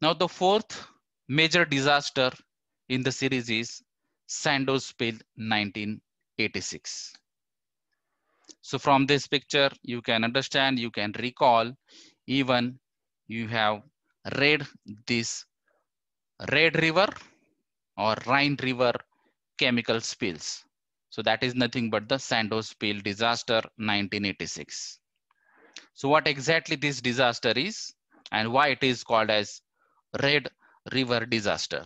Now the fourth major disaster in the series is Sandoz spill 1986. So from this picture, you can understand, you can recall, even you have read this Red River or Rhine River chemical spills. So that is nothing but the Sandoz spill disaster 1986. So what exactly this disaster is and why it is called as Red River disaster.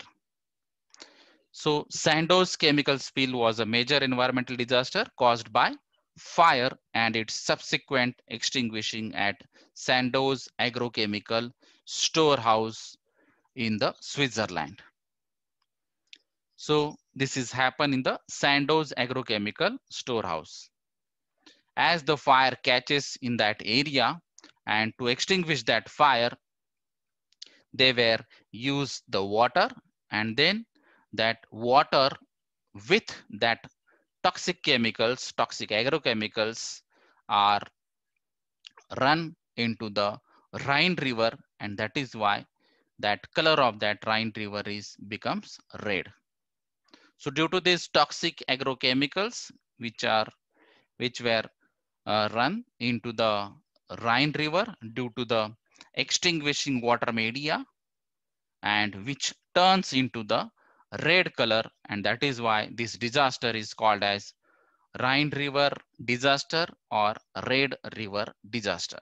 So Sandoz chemical spill was a major environmental disaster caused by fire and its subsequent extinguishing at Sandoz agrochemical storehouse in the Switzerland. So this is happened in the Sandoz agrochemical storehouse. As the fire catches in that area and to extinguish that fire, they were use the water, and then that water with that toxic chemicals, toxic agrochemicals are run into the Rhine River, and that is why that color of that Rhine River is becomes red. So due to these toxic agrochemicals which were run into the Rhine River due to the extinguishing water media, and which turns into the red color, and that is why this disaster is called as Rhine River disaster or Red River disaster.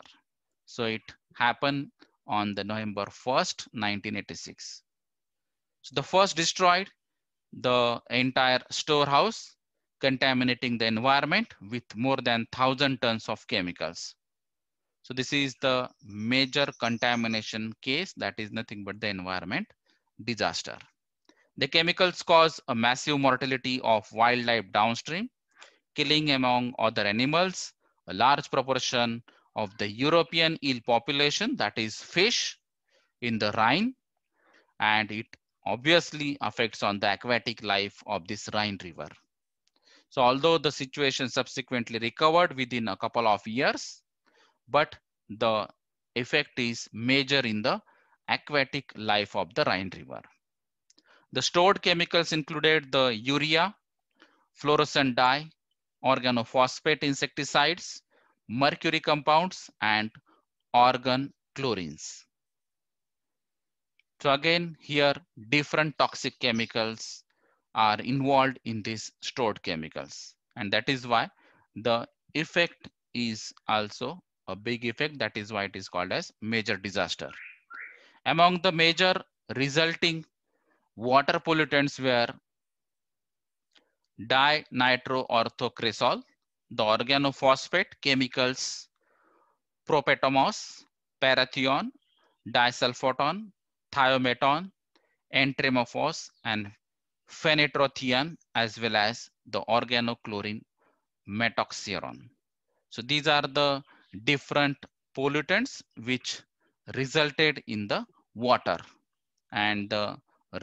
So it happened on the November 1st, 1986. So the first destroyed the entire storehouse, contaminating the environment with more than 1,000 tons of chemicals. So this is the major contamination case, that is nothing but the environment disaster. The chemicals cause a massive mortality of wildlife downstream, killing among other animals a large proportion of the European eel population, that is fish in the Rhine, and it obviously affects on the aquatic life of this Rhine River. So although the situation subsequently recovered within a couple of years, but the effect is major in the aquatic life of the Rhine River. The stored chemicals included the urea, fluorescent dye, organophosphate insecticides, mercury compounds, and organ chlorines. So again, here different toxic chemicals are involved in these stored chemicals. And that is why the effect is also a big effect. That is why it is called as major disaster. Among the major resulting water pollutants were dinitroorthocresol, the organophosphate chemicals propetomos, parathion, disulfoton, thiometon, entremophos, and phenethrothion, as well as the organochlorine methoxyron. So these are the different pollutants which resulted in the water, and the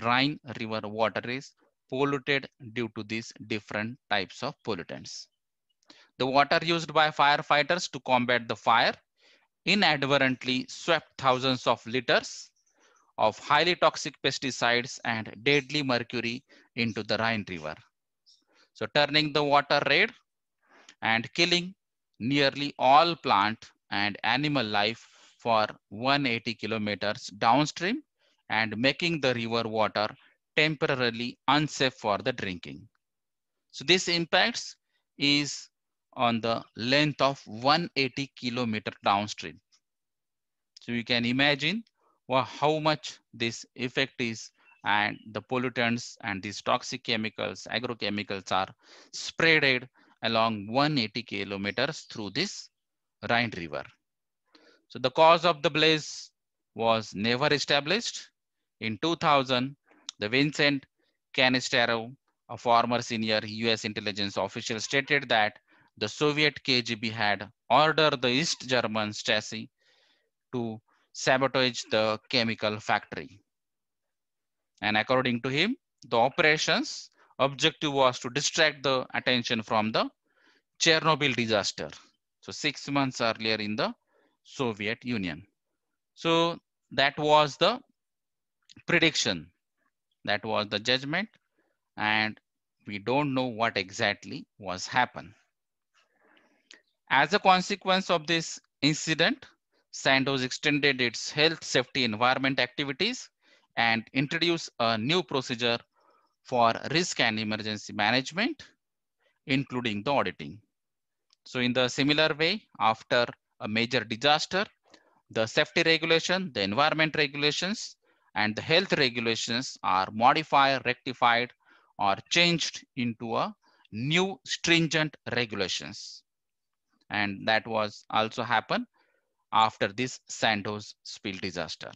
Rhine River water is polluted due to these different types of pollutants. The water used by firefighters to combat the fire inadvertently swept thousands of liters of highly toxic pesticides and deadly mercury into the Rhine River. So turning the water red and killing nearly all plant and animal life for 180 kilometers downstream and making the river water temporarily unsafe for the drinking. So this impacts is on the length of 180 kilometer downstream. So you can imagine how much this effect is, and the pollutants and these toxic chemicals, agrochemicals are spreaded along 180 kilometers through this Rhine River. So the cause of the blaze was never established. In 2000, the Vincent Canistero, a former senior US intelligence official, stated that the Soviet KGB had ordered the East German Stasi to sabotage the chemical factory. And according to him, the operation's objective was to distract the attention from the Chernobyl disaster. So 6 months earlier in the Soviet Union. So that was the prediction. That was the judgment, and we don't know what exactly was happened. As a consequence of this incident, Sandoz extended its health, safety, environment activities and introduced a new procedure for risk and emergency management, including the auditing. So in the similar way, after a major disaster, the safety regulation, the environment regulations, and the health regulations are modified, rectified, or changed into a new stringent regulations. And that was also happened after this Sandoz spill disaster.